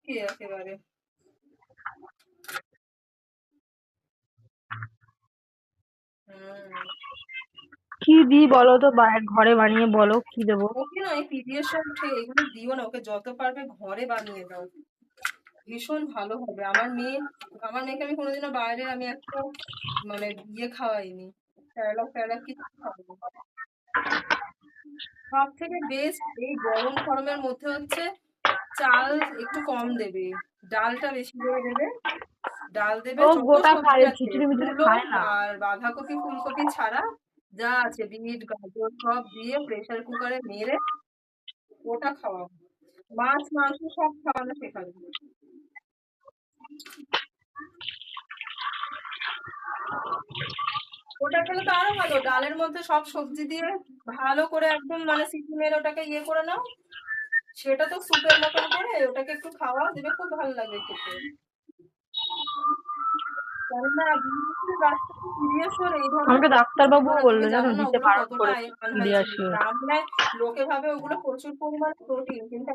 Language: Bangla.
কি একেবারে কি দি বলো তো, ঘরে বানিয়ে বলো কি দেবো? ওকে না, এই পিডিয়াশিয়োর এগুলো দিও না, ওকে যত পারবে ঘরে বানিয়ে দাও, ভীষণ ভালো হবে। আমার মেয়েকে আমি কোনোদিনও বাইরে আমি একটা মানে খাওয়াইনি, স্যালাড ফ্যালাড কিছু খাওয়াইনি। সব থেকে বেস্ট এই গরম গরমের মধ্যে হচ্ছে চাল একটু কম দেবে, ডালটা বেশি করে দেবে। ডাল দেবে, ও যত গোটা সবজি খায়, আছে খিচুড়ি মিচুড়ি মূলো খায় না। আর বাঁধাকপি ফুলকপি ছাড়া যা আছে বিট গাজর সব দিয়ে প্রেসার কুকারে মেরে ওটা খাওয়াবো। মাছ মাংস সব খাওয়ানো শেখাবে। ওটা খেলে তো আরো ভালো, ডালের মধ্যে সব সবজি দিয়ে ভালো করে একদম মানে সিটি মেরে ওটাকে করে নাও, সেটা তো স্যুপের মতন করে ওটাকে একটু খাওয়াও, দেবে খুব ভালো লাগবে খেতে। কেননা বাচ্চাকে পিডিয়াশিওর এই ধরনের আমাকে ডাক্তারবাবু খাবে না, বললো তুমি জানো, জানো না দিতে ওগুলো বারণ কতটা করেছে আনহাইজেনিক। পিডিয়াশিওর। আমরা লোকে ভাবে ওগুলো প্রচুর পরিমাণে প্রোটিন, কিন্তু